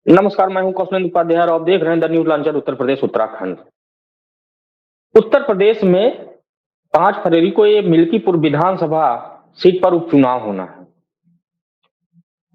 नमस्कार, मैं हूं कौशलेंद्र उपाध्याय और आप देख रहे हैं the news launcher Uttar Pradesh Uttarakhand. Uttar Pradesh में 5 फरवरी को ये मिल्कीपुर विधानसभा सीट पर उपचुनाव होना है।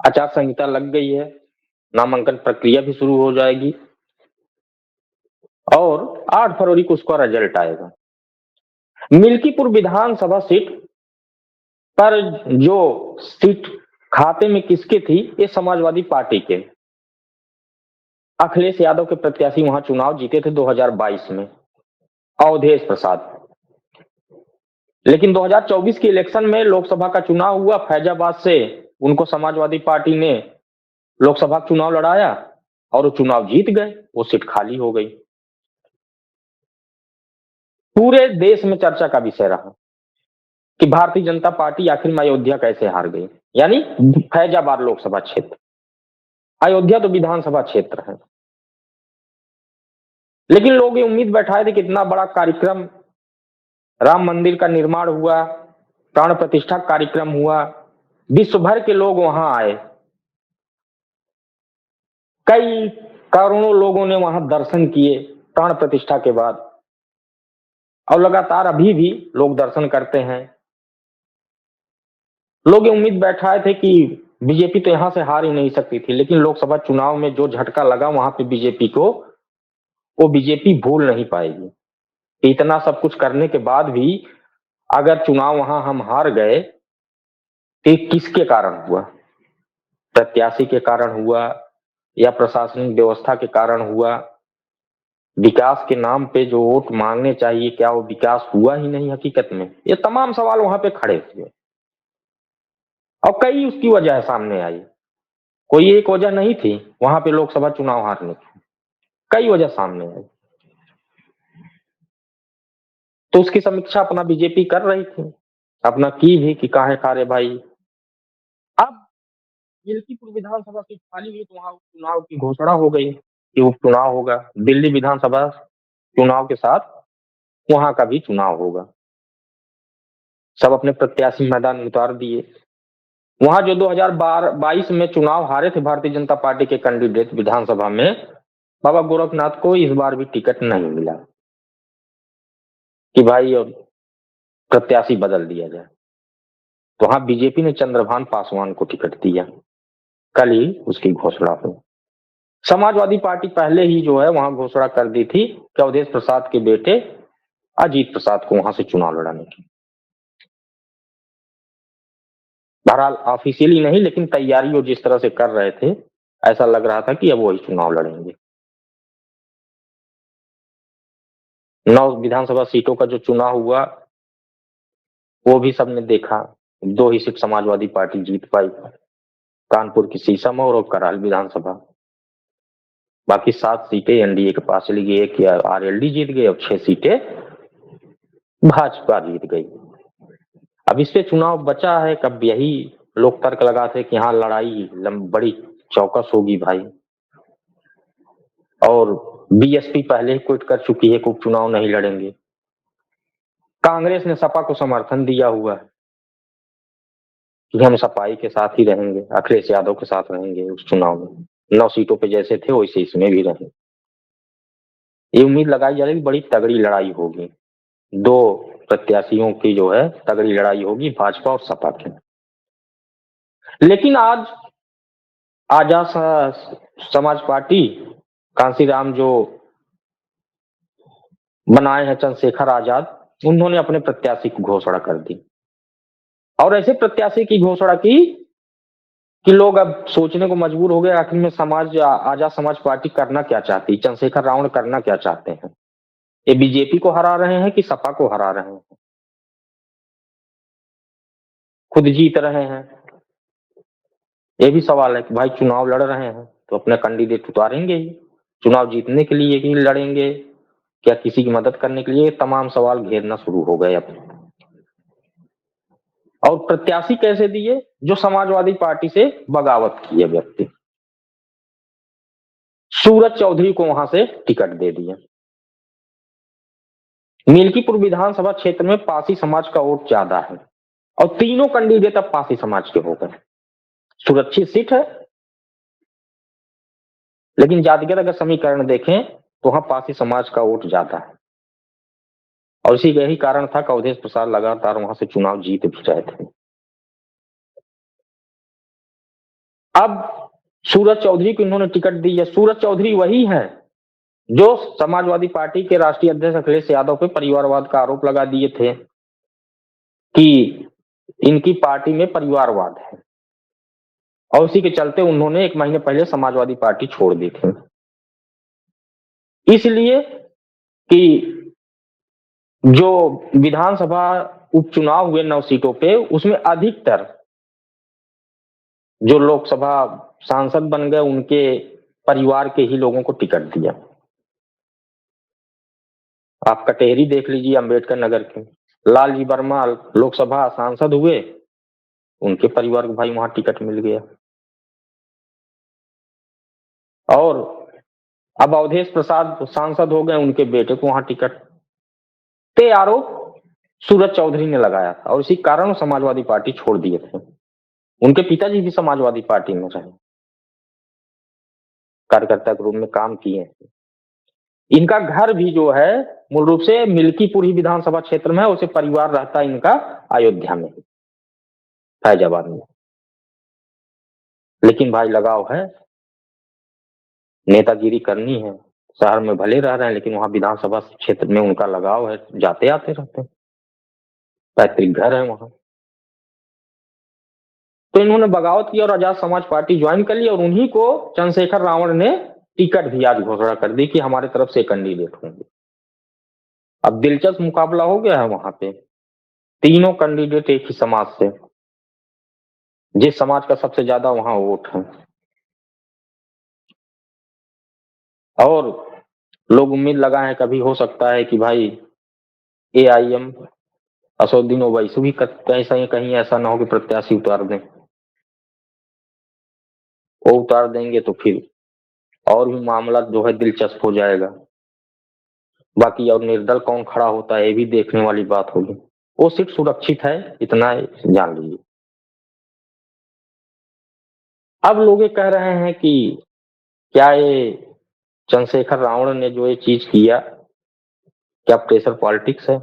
आचार संहिता लग गई है, नामांकन प्रक्रिया भी शुरू हो जाएगी और 8 फरवरी को उसका रिजल्ट आएगा। मिल्कीपुर विधानसभा सीट पर जो सीट खाते में किसकी थी, ये समाजवादी पार्टी के अखिलेश यादव के प्रत्याशी वहां चुनाव जीते थे 2022 में, अवधेश प्रसाद। लेकिन 2024 के इलेक्शन में लोकसभा का चुनाव हुआ, फैजाबाद से उनको समाजवादी पार्टी ने लोकसभा चुनाव लड़ाया और वो चुनाव जीत गए, वो सीट खाली हो गई। पूरे देश में चर्चा का विषय रहा कि भारतीय जनता पार्टी आखिर में अयोध्या कैसे हार गई, यानी फैजाबाद लोकसभा क्षेत्र। अयोध्या तो विधानसभा क्षेत्र है, लेकिन लोग ये उम्मीद बैठाए थे कि इतना बड़ा कार्यक्रम, राम मंदिर का निर्माण हुआ, प्राण प्रतिष्ठा कार्यक्रम हुआ, विश्व भर के लोग वहां आए, कई करोड़ों लोगों ने वहां दर्शन किए प्राण प्रतिष्ठा के बाद, और लगातार अभी भी लोग दर्शन करते हैं। लोग ये उम्मीद बैठाए थे कि बीजेपी तो यहां से हार ही नहीं सकती थी, लेकिन लोकसभा चुनाव में जो झटका लगा वहां पे बीजेपी को, वो बीजेपी भूल नहीं पाएगी। इतना सब कुछ करने के बाद भी अगर चुनाव वहां हम हार गए तो किसके कारण हुआ? प्रत्याशी के कारण हुआ या प्रशासनिक व्यवस्था के कारण हुआ? विकास के नाम पे जो वोट मांगने चाहिए, क्या वो विकास हुआ ही नहीं हकीकत में? ये तमाम सवाल वहां पे खड़े हुए और कई उसकी वजह सामने आई। कोई एक वजह नहीं थी वहां पे लोकसभा चुनाव हारने की, कई वजह सामने आई। तो उसकी समीक्षा अपना बीजेपी कर रही थी, अपना की भी कि काहे खारे भाई। अब मिल्कीपुर विधानसभा सीट खाली हुई तो वहां चुनाव की घोषणा हो गई कि उपचुनाव होगा। दिल्ली विधानसभा चुनाव के साथ वहां का भी चुनाव होगा। सब अपने प्रत्याशी मैदान में उतार दिए। वहां जो 2022 में चुनाव हारे थे भारतीय जनता पार्टी के कैंडिडेट विधानसभा में, बाबा गोरखनाथ को इस बार भी टिकट नहीं मिला कि भाई अब प्रत्याशी बदल दिया जाए। तो वहां बीजेपी ने चंद्रभान पासवान को टिकट दिया, कल ही उसकी घोषणा हुई। समाजवादी पार्टी पहले ही जो है वहां घोषणा कर दी थी कि अवधेश प्रसाद के बेटे अजीत प्रसाद को वहां से चुनाव लड़ाने की। बहरहाल ऑफिशियली नहीं, लेकिन तैयारी वो जिस तरह से कर रहे थे, ऐसा लग रहा था कि अब वही चुनाव लड़ेंगे। 9 विधानसभा सीटों का जो चुनाव हुआ वो भी सबने देखा। 2 ही सीट समाजवादी पार्टी जीत पाई, कानपुर की सीसम और कराल विधानसभा। बाकी 7 सीटें एनडीए के पास चली गई, एक आरएलडी जीत गए और 6 सीटें भाजपा जीत गई। अब इस पे चुनाव बचा है, कब यही लोग तर्क लगाते कि हाँ लड़ाई बड़ी चौकस होगी भाई, और बीएसपी पहले ही क्विट कर चुकी है कि उपचुनाव नहीं लड़ेंगे। कांग्रेस ने सपा को समर्थन दिया हुआ है कि हम सपाई के साथ ही रहेंगे, अखिलेश यादव के साथ रहेंगे उस चुनाव में। 9 सीटों पे जैसे थे वैसे इसमें भी रहे। ये उम्मीद लगाई जा रही है बड़ी तगड़ी लड़ाई होगी, 2 प्रत्याशियों की जो है तगड़ी लड़ाई होगी, भाजपा और सपा की। लेकिन आज आजाद समाज पार्टी, कांसीराम जो बनाए हैं चंद्रशेखर आजाद, उन्होंने अपने प्रत्याशी की घोषणा कर दी और ऐसे प्रत्याशी की घोषणा की कि लोग अब सोचने को मजबूर हो गए आखिर में आजाद समाज पार्टी करना क्या चाहती, चंद्रशेखर रावण करना क्या चाहते हैं? ये बीजेपी को हरा रहे हैं कि सपा को हरा रहे हैं? खुद जीत रहे हैं, ये भी सवाल है कि भाई चुनाव लड़ रहे हैं तो अपना कैंडिडेट उतारेंगे ही, चुनाव जीतने के लिए ही लड़ेंगे, क्या किसी की मदद करने के लिए? तमाम सवाल घेरना शुरू हो गए अब। और प्रत्याशी कैसे दिए? जो समाजवादी पार्टी से बगावत किए व्यक्ति, सूरज चौधरी को वहां से टिकट दे दिया। मिल्कीपुर विधानसभा क्षेत्र में पासी समाज का वोट ज्यादा है और तीनों कैंडिडेट अब पासी समाज के हो गए। सुरक्षित सीट है, लेकिन जातिगत अगर समीकरण देखें तो वहां पासी समाज का वोट ज्यादा है, और इसी यही कारण था कि अवधेश प्रसाद लगातार वहां से चुनाव जीत भी रहे थे। अब सूरज चौधरी को इन्होंने टिकट दी है। सूरज चौधरी वही है जो समाजवादी पार्टी के राष्ट्रीय अध्यक्ष अखिलेश यादव पे परिवारवाद का आरोप लगा दिए थे कि इनकी पार्टी में परिवारवाद है, और उसी के चलते उन्होंने 1 महीने पहले समाजवादी पार्टी छोड़ दी थी। इसलिए कि जो विधानसभा उपचुनाव हुए 9 सीटों पे, उसमें अधिकतर जो लोकसभा सांसद बन गए उनके परिवार के ही लोगों को टिकट दिया। आप कटेहरी देख लीजिए, अंबेडकर नगर के लालजी वर्मा लोकसभा सांसद हुए, उनके परिवार को भाई वहां टिकट मिल गया। और अब अवधेश प्रसाद सांसद हो गए, उनके बेटे को वहां टिकट। ते आरोप सूरज चौधरी ने लगाया था, और इसी कारण समाजवादी पार्टी छोड़ दिए थे। उनके पिताजी भी समाजवादी पार्टी में रहे, कार्यकर्ता के रूप में काम किए। इनका घर भी जो है मूल रूप से मिल्कीपुर ही विधानसभा क्षेत्र में है, उसे परिवार रहता है इनका अयोध्या में, फैजाबाद में। लेकिन भाई लगाव है, नेतागिरी करनी है। शहर में भले रह रहे हैं लेकिन वहां विधानसभा क्षेत्र में उनका लगाव है, जाते आते रहते हैं, पैतृक घर है वहां। तो इन्होंने बगावत की और आजाद समाज पार्टी ज्वाइन कर ली, और उन्हीं को चंद्रशेखर रावण ने टिकट भी आज घोषणा कर दी कि हमारे तरफ से कैंडिडेट होंगे। अब दिलचस्प मुकाबला हो गया है वहां पे, तीनों कैंडिडेट एक ही समाज से, जिस समाज का सबसे ज्यादा वहां वोट है। और लोग उम्मीद लगाए हैं कभी हो सकता है कि भाई AIM असदुद्दीन ओवैसी भी कहीं ऐसा ना हो कि प्रत्याशी उतार दें। वो उतार देंगे तो फिर और भी मामला जो है दिलचस्प हो जाएगा। बाकी और निर्दल कौन खड़ा होता है ये भी देखने वाली बात होगी। वो सीट सुरक्षित है, इतना जान लीजिए। अब लोग ये कह रहे हैं कि क्या ये चंद्रशेखर रावण ने जो ये चीज किया, क्या प्रेशर पॉलिटिक्स है?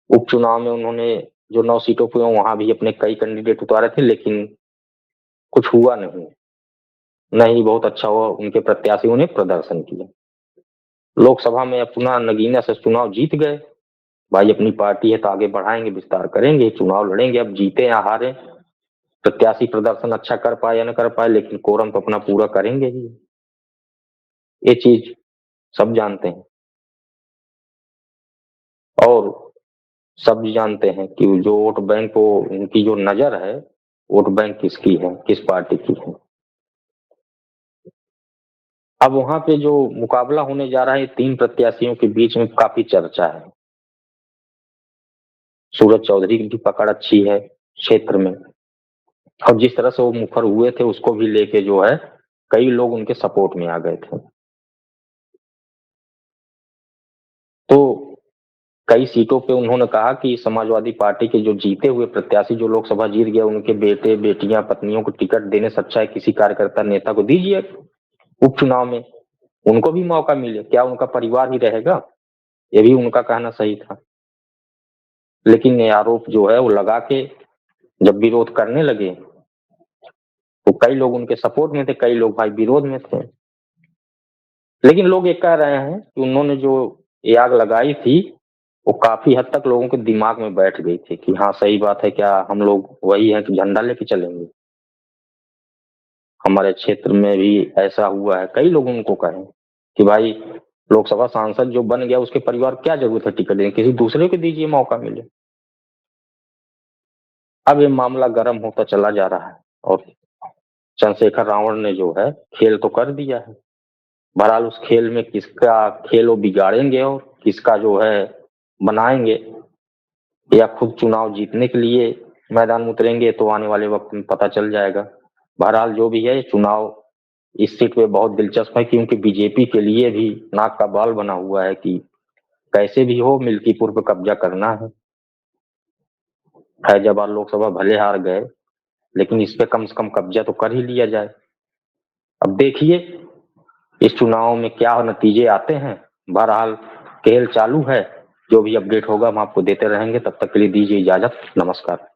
उपचुनाव में उन्होंने जो 9 सीटों पे वहां भी अपने कई कैंडिडेट उतारे थे, लेकिन कुछ हुआ नहीं। नहीं बहुत अच्छा हुआ, उनके प्रत्याशियों ने प्रदर्शन किया, लोकसभा में अपना नगीना से चुनाव जीत गए। भाई अपनी पार्टी है तो आगे बढ़ाएंगे, विस्तार करेंगे, चुनाव लड़ेंगे। अब जीते या हारे, प्रत्याशी प्रदर्शन अच्छा कर पाए या न कर पाए, लेकिन कोरम तो अपना पूरा करेंगे ही। ये चीज सब जानते हैं, और सब जानते हैं कि जो वोट बैंक को उनकी जो नजर है, वोट बैंक किसकी है, किस पार्टी की है। अब वहां पे जो मुकाबला होने जा रहा है 3 प्रत्याशियों के बीच में, काफी चर्चा है। सूरज चौधरी की भी पकड़ अच्छी है क्षेत्र में, और जिस तरह से वो मुखर हुए थे उसको भी लेके जो है कई लोग उनके सपोर्ट में आ गए थे। तो कई सीटों पे उन्होंने कहा कि समाजवादी पार्टी के जो जीते हुए प्रत्याशी, जो लोकसभा जीत गया, उनके बेटे बेटियां पत्नियों को टिकट देने से अच्छा है किसी कार्यकर्ता नेता को दीजिए उपचुनाव में, उनको भी मौका मिले, क्या उनका परिवार ही रहेगा? ये भी उनका कहना सही था। लेकिन ये आरोप जो है वो लगा के जब विरोध करने लगे तो कई लोग उनके सपोर्ट में थे, कई लोग भाई विरोध में थे। लेकिन लोग ये कह रहे हैं कि उन्होंने जो ये आग लगाई थी वो काफी हद तक लोगों के दिमाग में बैठ गई थी कि हाँ सही बात है, क्या हम लोग वही है कि झंडा लेके चलेंगे? हमारे क्षेत्र में भी ऐसा हुआ है, कई लोग उनको कहे कि भाई लोकसभा सांसद जो बन गया उसके परिवार क्या जरूरत है टिकट देने, किसी दूसरे को दीजिए मौका मिले। अब ये मामला गर्म होता चला जा रहा है, और चंद्रशेखर रावण ने जो है खेल तो कर दिया है। बहरहाल उस खेल में किसका खेल वो बिगाड़ेंगे और किसका जो है बनाएंगे, या खुद चुनाव जीतने के लिए मैदान में उतरेंगे, तो आने वाले वक्त में पता चल जाएगा। बहरहाल जो भी है चुनाव इस सीट पे बहुत दिलचस्प है, क्योंकि बीजेपी के लिए भी नाक का बाल बना हुआ है कि कैसे भी हो मिल्कीपुर पे कब्जा करना है। फैजाबाद लोकसभा भले हार गए, लेकिन इस पे कम से कम कब्जा तो कर ही लिया जाए। अब देखिए इस चुनाव में क्या नतीजे आते हैं। बहरहाल खेल चालू है, जो भी अपडेट होगा हम आपको देते रहेंगे। तब तक के लिए दीजिए इजाजत, नमस्कार।